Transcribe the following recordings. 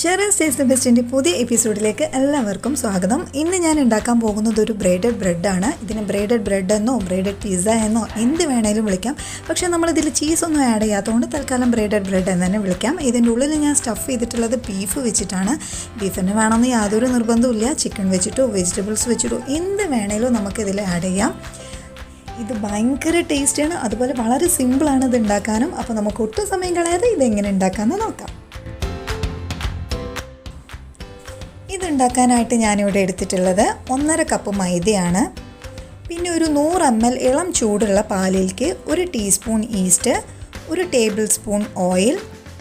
Sherin's taste the ബെസ്റ്റിൻ്റെ പുതിയ എപ്പിസോഡിലേക്ക് എല്ലാവർക്കും സ്വാഗതം. ഇന്ന് ഞാൻ ഉണ്ടാക്കാൻ പോകുന്നത് ഒരു ബ്രെയ്ഡഡ് ബ്രെഡാണ്. ഇതിന് ബ്രെയ്ഡഡ് ബ്രെഡ് എന്നോ ബ്രെയ്ഡഡ് പിസ്സ എന്നോ എന്ത് വേണേലും വിളിക്കാം. പക്ഷേ നമ്മളിതിൽ ചീസൊന്നും ആഡ് ചെയ്യാത്തതുകൊണ്ട് തൽക്കാലം ബ്രെയ്ഡഡ് ബ്രെഡ് എന്ന് തന്നെ വിളിക്കാം. ഇതിൻ്റെ ഉള്ളിൽ ഞാൻ സ്റ്റഫ് ചെയ്തിട്ടുള്ളത് ബീഫ് വെച്ചിട്ടാണ്. ബീഫിന് വേണമെന്ന് യാതൊരു നിർബന്ധമില്ല. ചിക്കൻ വെച്ചിട്ടോ വെജിറ്റബിൾസ് വെച്ചിട്ടോ എന്ത് വേണേലും നമുക്കിതിൽ ആഡ് ചെയ്യാം. ഇത് ഭയങ്കര ടേസ്റ്റിയാണ്, അതുപോലെ വളരെ സിമ്പിളാണ് ഇത് ഉണ്ടാക്കാനും. അപ്പോൾ നമുക്ക് ഒട്ടും സമയം കളയാതെ ഇതെങ്ങനെ ഉണ്ടാക്കാമെന്ന് നോക്കാം. ഇതുണ്ടാക്കാനായിട്ട് ഞാനിവിടെ എടുത്തിട്ടുള്ളത് 1.5 കപ്പ് മൈദയാണ്. പിന്നെ ഒരു 100 ml ഇളം ചൂടുള്ള പാലിലേക്ക് 1 teaspoon yeast, 1 table spoon oil,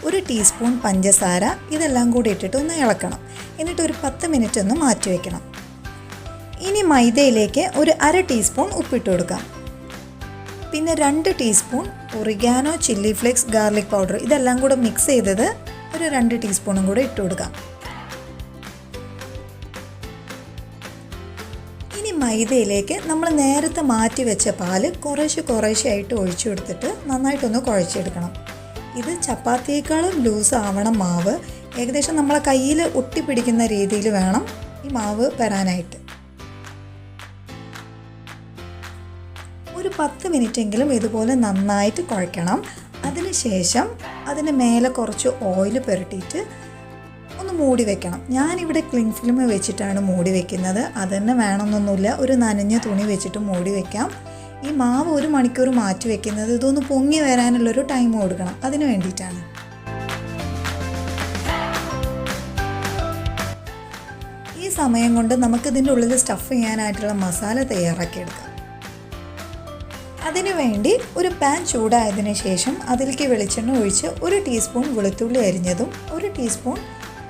1 teaspoon പഞ്ചസാര, ഇതെല്ലാം കൂടി ഇട്ടിട്ട് ഒന്ന് ഇളക്കണം. എന്നിട്ട് ഒരു 10 മിനിറ്റ് ഒന്ന് മാറ്റി വയ്ക്കണം. ഇനി മൈദയിലേക്ക് ഒരു 1/2 ടീസ്പൂൺ ഉപ്പിട്ട് കൊടുക്കാം. പിന്നെ 2 teaspoon oregano, chilli flakes, garlic powder, ഇതെല്ലാം കൂടെ മിക്സ് ചെയ്തത് ഒരു 2 ടീസ്പൂണും കൂടെ ഇട്ട് കൊടുക്കാം. ഇനി മൈദയിലേക്ക് നമ്മൾ നേരത്തെ മാറ്റി വെച്ച പാല് കുറേശ്ശെ ഒഴിച്ചു കൊടുത്തിട്ട് നന്നായിട്ടൊന്ന് കുഴച്ചെടുക്കണം. ഇത് ചപ്പാത്തിയേക്കാളും ലൂസ് ആവണം മാവ്. ഏകദേശം നമ്മളെ കയ്യിൽ ഒട്ടിപ്പിടിക്കുന്ന രീതിയിൽ വേണം ഈ മാവ് വരാനായിട്ട്. ഒരു 10 മിനിറ്റെങ്കിലും ഇതുപോലെ നന്നായിട്ട് കുഴക്കണം. അതിനുശേഷം അതിന് മേലെ കുറച്ച് ഓയിൽ പുരട്ടിയിട്ട് ഒന്ന് മൂടി വെക്കണം. ഞാനിവിടെ ക്ലിങ് ഫിലിം വെച്ചിട്ടാണ് മൂടി വെക്കുന്നത്. അതന്നെ വേണമെന്നൊന്നുമില്ല, ഒരു നനഞ്ഞ തുണി വെച്ചിട്ട് മൂടി വെക്കാം. ഈ മാവ് 1 മണിക്കൂർ മാറ്റി വെക്കുന്നത് ഇതൊന്ന് പൊങ്ങി വരാനുള്ളൊരു ടൈം കൊടുക്കണം, അതിന് വേണ്ടിയിട്ടാണ്. ഈ സമയം കൊണ്ട് നമുക്കിതിൻ്റെ ഉള്ളിൽ സ്റ്റഫ് ചെയ്യാനായിട്ടുള്ള മസാല തയ്യാറാക്കിയെടുക്കാം. അതിനുവേണ്ടി ഒരു പാൻ ചൂടായതിനു ശേഷം അതിലേക്ക് വെളിച്ചെണ്ണ ഒഴിച്ച് 1 ടീസ്പൂൺ വെളുത്തുള്ളി അരിഞ്ഞതും, 1 ടീസ്പൂൺ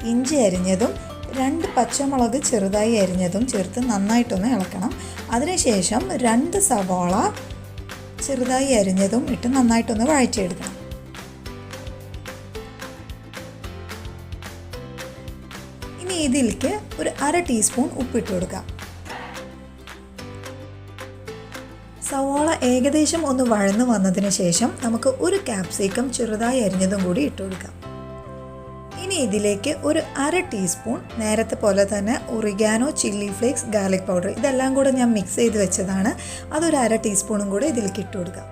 ഇഞ്ചി അരിഞ്ഞതും, 2 പച്ചമുളക് ചെറുതായി അരിഞ്ഞതും ചേർത്ത് നന്നായിട്ടൊന്ന് ഇളക്കണം. അതിനുശേഷം 2 സവാള ചെറുതായി അരിഞ്ഞതും ഇട്ട് നന്നായിട്ടൊന്ന് വഴറ്റിയെടുക്കണം. ഇനി ഇതിലേക്ക് ഒരു 1/2 ടീസ്പൂൺ ഉപ്പിട്ട് കൊടുക്കാം. സവാള ഏകദേശം ഒന്ന് വഴന്നു വന്നതിന് ശേഷം നമുക്ക് 1 ക്യാപ്സിക്കം ചെറുതായി അരിഞ്ഞതും കൂടി ഇട്ട് കൊടുക്കാം. ഇനി ഇതിലേക്ക് ഒരു 1/2 ടീസ്പൂൺ നേരത്തെ പോലെ തന്നെ oregano, chilli flakes, garlic powder, ഇതെല്ലാം കൂടെ ഞാൻ മിക്സ് ചെയ്ത് വെച്ചതാണ്. അതൊരു 1/2 ടീസ്പൂണും കൂടെ ഇതിലേക്ക് ഇട്ട് കൊടുക്കാം.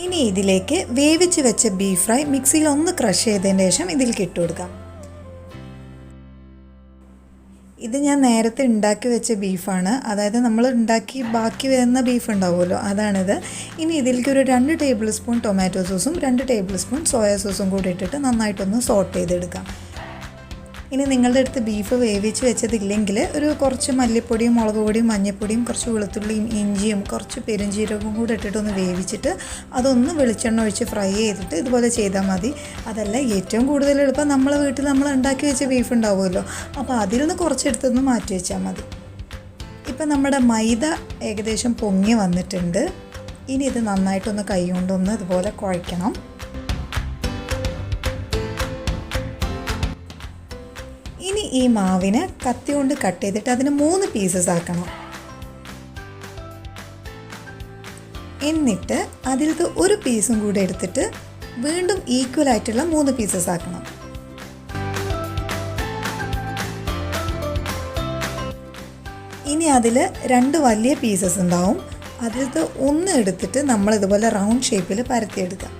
ഇനി ഇതിലേക്ക് വേവിച്ച് വെച്ച ബീഫ് ഫ്രൈ മിക്സിയിൽ ഒന്ന് ക്രഷ് ചെയ്തതിന് ശേഷം ഇതിലേക്ക് ഇട്ട് കൊടുക്കാം. ഇത് ഞാൻ നേരത്തെ ഉണ്ടാക്കി വെച്ച ബീഫാണ്, അതായത് നമ്മൾ ഉണ്ടാക്കി ബാക്കി വരുന്ന ബീഫ് ഉണ്ടാവുമല്ലോ, അതാണിത്. ഇനി ഇതിലേക്ക് ഒരു 2 ടേബിൾ സ്പൂൺ ടൊമാറ്റോ സോസും 2 ടേബിൾ സ്പൂൺ സോയ സോസും കൂടി ഇട്ടിട്ട് നന്നായിട്ടൊന്ന് സോട്ട് ചെയ്തെടുക്കാം. ഇനി നിങ്ങളുടെ അടുത്ത് ബീഫ് വേവിച്ച് വെച്ചതില്ലെങ്കിൽ ഒരു കുറച്ച് മല്ലിപ്പൊടിയും, മുളക് പൊടിയും, മഞ്ഞൾപ്പൊടിയും, കുറച്ച് വെളുത്തുള്ളിയും, ഇഞ്ചിയും, കുറച്ച് പെരുംജീരകവും കൂടി ഇട്ടിട്ടൊന്ന് വേവിച്ചിട്ട് അതൊന്ന് വെളിച്ചെണ്ണ ഒഴിച്ച് ഫ്രൈ ചെയ്തിട്ട് ഇതുപോലെ ചെയ്താൽ മതി. അതല്ല ഏറ്റവും കൂടുതൽ എളുപ്പം നമ്മളെ വീട്ടിൽ നമ്മൾ ഉണ്ടാക്കി വെച്ച ബീഫ് ഉണ്ടാവുമല്ലോ, അപ്പോൾ അതിൽ നിന്ന് കുറച്ചെടുത്തൊന്ന് മാറ്റി വെച്ചാൽ മതി. ഇപ്പം നമ്മുടെ മൈദ ഏകദേശം പൊങ്ങി വന്നിട്ടുണ്ട്. ഇനി ഇത് നന്നായിട്ടൊന്ന് കൈ കൊണ്ടൊന്ന് ഇതുപോലെ കുഴയ്ക്കണം. ഇനി ഈ മാവിനെ കത്തി കൊണ്ട് കട്ട് ചെയ്തിട്ട് അതിന് 3 പീസസ് ആക്കണം. എന്നിട്ട് അതിലത്തെ 1 പീസും കൂടി എടുത്തിട്ട് വീണ്ടും ഈക്വൽ ആയിട്ടുള്ള 3 പീസസ് ആക്കണം. ഇനി അതിൽ 2 വലിയ പീസസ് ഉണ്ടാവും. അതിലത്തെ 1 എടുത്തിട്ട് നമ്മളിതുപോലെ റൗണ്ട് ഷേപ്പിൽ പരത്തിയെടുക്കാം.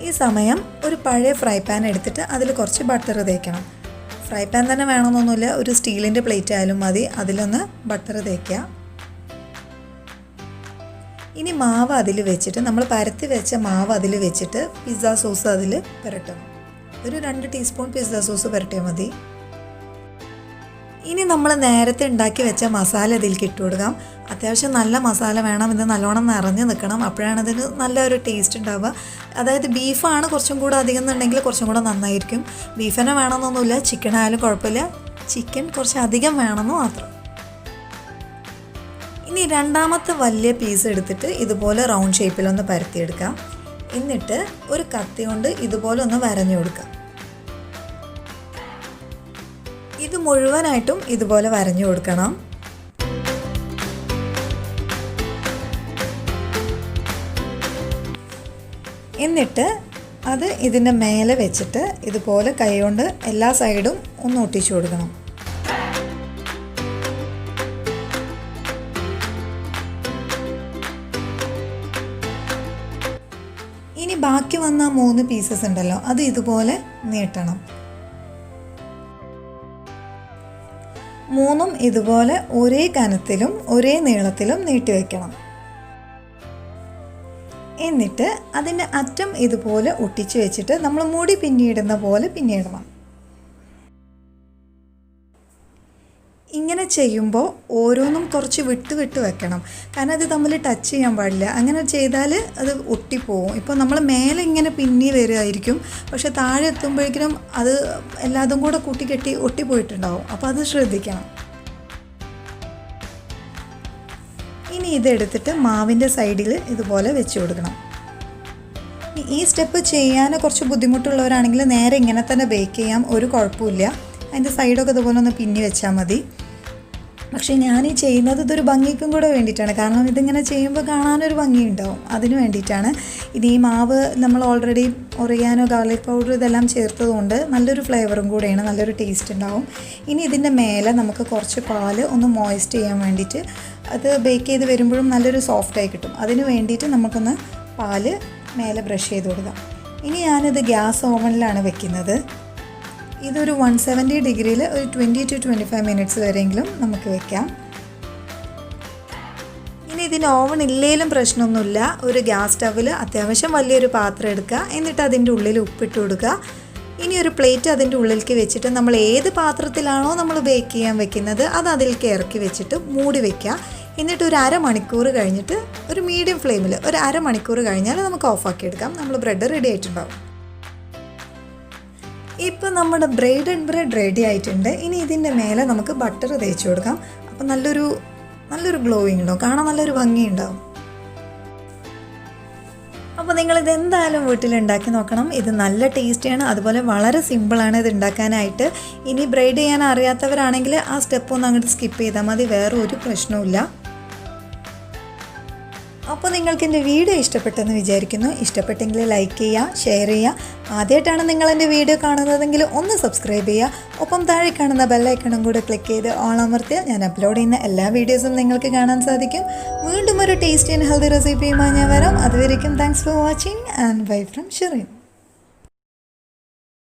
ഈ സമയം ഒരു പഴയ ഫ്രൈ പാൻ എടുത്തിട്ട് അതിൽ കുറച്ച് ബട്ടർ തേക്കണം. ഫ്രൈ പാൻ തന്നെ വേണമെന്നൊന്നുമില്ല, ഒരു സ്റ്റീലിൻ്റെ പ്ലേറ്റ് ആയാലും മതി. അതിലൊന്ന് ബട്ടർ തേക്കുക. ഇനി മാവ് അതിൽ വെച്ചിട്ട് നമ്മൾ പരത്തി വെച്ച മാവ് അതിൽ വെച്ചിട്ട് പിസ്സ സോസ് അതിൽ പുരട്ടണം. ഒരു 2 ടീസ്പൂൺ പിസ്സ സോസ് പുരട്ടിയാൽ മതി. ഇനി നമ്മൾ നേരത്തെ ഉണ്ടാക്കി വെച്ച മസാല ഇതിലേക്ക് ഇട്ട് കൊടുക്കാം. അത്യാവശ്യം നല്ല മസാല വേണം, ഇത് നല്ലോണം നിറഞ്ഞ് നിൽക്കണം, അപ്പോഴാണ് ഇതിന് നല്ലൊരു ടേസ്റ്റ് ഉണ്ടാവുക. അതായത് ബീഫാണ് കുറച്ചും കൂടെ അധികം എന്നുണ്ടെങ്കിൽ കുറച്ചും കൂടെ നന്നായിരിക്കും. ബീഫിനെ വേണമെന്നൊന്നുമില്ല, ചിക്കൻ ആയാലും കുഴപ്പമില്ല, ചിക്കൻ കുറച്ച് അധികം വേണമെന്ന് മാത്രം. ഇനി 2ാമത്തെ വലിയ പീസ് എടുത്തിട്ട് ഇതുപോലെ റൗണ്ട് ഷേപ്പിലൊന്ന് പരത്തിയെടുക്കാം. എന്നിട്ട് ഒരു കത്തി കൊണ്ട് ഇതുപോലെ ഒന്ന് വരഞ്ഞു കൊടുക്കാം. ഇത് മുഴുവനായിട്ടും ഇതുപോലെ വരഞ്ഞു കൊടുക്കണം. എന്നിട്ട് അത് ഇതിൻ്റെ മേലെ വെച്ചിട്ട് ഇതുപോലെ കൈകൊണ്ട് എല്ലാ സൈഡും ഒന്ന് ഒട്ടിച്ചു കൊടുക്കണം. ഇനി ബാക്കി വന്ന 3 പീസസ് ഉണ്ടല്ലോ, അത് ഇതുപോലെ നീട്ടണം. 3ഉം ഇതുപോലെ ഒരേ കനത്തിലും ഒരേ നീളത്തിലും നീട്ടി വയ്ക്കണം. എന്നിട്ട് അതിൻ്റെ അറ്റം ഇതുപോലെ ഒട്ടിച്ച് വെച്ചിട്ട് നമ്മൾ മുടി പിന്നിയിടുന്ന പോലെ പിന്നിയിടണം. ഇങ്ങനെ ചെയ്യുമ്പോൾ ഓരോന്നും കുറച്ച് വിട്ട് വെക്കണം, കാരണം അത് തമ്മിൽ ടച്ച് ചെയ്യാൻ പാടില്ല. അങ്ങനെ ചെയ്താൽ അത് ഒട്ടിപ്പോവും. ഇപ്പോൾ നമ്മൾ മേലെ ഇങ്ങനെ പിന്നി വരുമായിരിക്കും, പക്ഷെ താഴെ എത്തുമ്പോഴേക്കും അത് എല്ലാതും കൂടെ കൂട്ടിക്കെട്ടി ഒട്ടിപ്പോയിട്ടുണ്ടാവും. അപ്പോൾ അത് ശ്രദ്ധിക്കണം. ഇനി ഇതെടുത്തിട്ട് മാവിൻ്റെ സൈഡിൽ ഇതുപോലെ വെച്ച് കൊടുക്കണം. ഈ സ്റ്റെപ്പ് ചെയ്യാൻ കുറച്ച് ബുദ്ധിമുട്ടുള്ളവരാണെങ്കിൽ നേരെ ഇങ്ങനെ തന്നെ ബേക്ക് ചെയ്യാം, ഒരു കുഴപ്പമില്ല. അതിൻ്റെ സൈഡൊക്കെ ഇതുപോലെ ഒന്ന് പിന്നി വെച്ചാൽ മതി. പക്ഷേ ഞാൻ ഈ ചെയ്യുന്നത് ഇതൊരു ഭംഗിക്കും കൂടെ വേണ്ടിയിട്ടാണ്, കാരണം ഇതിങ്ങനെ ചെയ്യുമ്പോൾ കാണാനൊരു ഭംഗിയുണ്ടാവും, അതിന് വേണ്ടിയിട്ടാണ്. ഇനി ഈ മാവ് നമ്മൾ ഓൾറെഡി ഒറിയാനോ ഗാർലിക് പൗഡർ ഇതെല്ലാം ചേർത്തതുകൊണ്ട് നല്ലൊരു ഫ്ലേവറും കൂടെയാണ്, നല്ലൊരു ടേസ്റ്റ് ഉണ്ടാവും. ഇനി ഇതിൻ്റെ മേലെ നമുക്ക് കുറച്ച് പാല് ഒന്ന് മോയിസ്റ്റ് ചെയ്യാൻ വേണ്ടിയിട്ട്, അത് ബേക്ക് ചെയ്ത് വരുമ്പോഴും നല്ലൊരു സോഫ്റ്റായി കിട്ടും. അതിന് വേണ്ടിയിട്ട് നമുക്കൊന്ന് പാല് മേലെ ബ്രഷ് ചെയ്ത് കൊടുക്കാം. ഇനി ഞാനിത് ഗ്യാസ് ഓവനിലാണ് വെക്കുന്നത്. ഇതൊരു 170 ഡിഗ്രിയിൽ ഒരു 20 to 25 മിനിറ്റ്സ് വരെയെങ്കിലും നമുക്ക് വെക്കാം. ഇനി ഇതിന് ഓവൻ ഇല്ലെങ്കിലും പ്രശ്നമൊന്നുമില്ല. ഒരു ഗ്യാസ് സ്റ്റവിൽ അത്യാവശ്യം വലിയൊരു പാത്രം എടുക്കുക, എന്നിട്ട് അതിൻ്റെ ഉള്ളിൽ ഉപ്പിട്ട് കൊടുക്കുക. ഇനി ഒരു പ്ലേറ്റ് അതിൻ്റെ ഉള്ളിലേക്ക് വെച്ചിട്ട് നമ്മൾ ഏത് പാത്രത്തിലാണോ നമ്മൾ ബേക്ക് ചെയ്യാൻ വെക്കുന്നത് അത് അതിലേക്ക് ഇറക്കി വെച്ചിട്ട് മൂടി വയ്ക്കുക. എന്നിട്ട് ഒരു അരമണിക്കൂർ കഴിഞ്ഞിട്ട് ഒരു മീഡിയം ഫ്ലെയിമിൽ ഒരു അരമണിക്കൂർ കഴിഞ്ഞാൽ നമുക്ക് ഓഫാക്കി എടുക്കാം. നമ്മൾ ബ്രെഡ് റെഡി ആയിട്ടുണ്ടാവും. ഇപ്പോൾ നമ്മുടെ ബ്രെയ്ഡഡ് ബ്രെഡ് റെഡി ആയിട്ടുണ്ട്. ഇനി ഇതിൻ്റെ മേലെ നമുക്ക് ബട്ടർ തേച്ച് കൊടുക്കാം. അപ്പോൾ നല്ലൊരു ഗ്ലോയിങ് ഉണ്ടാവും, കാണാൻ നല്ലൊരു ഭംഗിയുണ്ടാവും. അപ്പോൾ നിങ്ങളിത് എന്തായാലും വീട്ടിലുണ്ടാക്കി നോക്കണം. ഇത് നല്ല ടേസ്റ്റിയാണ്, അതുപോലെ വളരെ സിമ്പിളാണ് ഇത് ഉണ്ടാക്കാനായിട്ട്. ഇനി ബ്രെയ്ഡ് ചെയ്യാൻ അറിയാത്തവരാണെങ്കിൽ ആ സ്റ്റെപ്പ് ഒന്ന് അങ്ങോട്ട് സ്കിപ്പ് ചെയ്താൽ മതി, വേറെ ഒരു പ്രശ്നവുമില്ല. അപ്പോൾ നിങ്ങൾക്ക് എൻ്റെ വീഡിയോ ഇഷ്ടപ്പെട്ടെന്ന് വിചാരിക്കുന്നു. ഇഷ്ടപ്പെട്ടെങ്കിൽ ലൈക്ക് ചെയ്യുക, ഷെയർ ചെയ്യുക. ആദ്യമായിട്ടാണ് നിങ്ങൾ എൻ്റെ വീഡിയോ കാണുന്നതെങ്കിൽ ഒന്ന് സബ്സ്ക്രൈബ് ചെയ്യുക. ഒപ്പം താഴെ കാണുന്ന ബെല്ലൈക്കണും കൂടെ ക്ലിക്ക് ചെയ്ത് ഓൾ അമർത്തിയാൽ ഞാൻ അപ്ലോഡ് ചെയ്യുന്ന എല്ലാ വീഡിയോസും നിങ്ങൾക്ക് കാണാൻ സാധിക്കും. വീണ്ടും ഒരു ടേസ്റ്റി ആൻഡ് ഹെൽത്തി റെസിപ്പിയുമായി ഞാൻ വരാം. അതുവരേക്കും thanks for watching and bye from Sherin.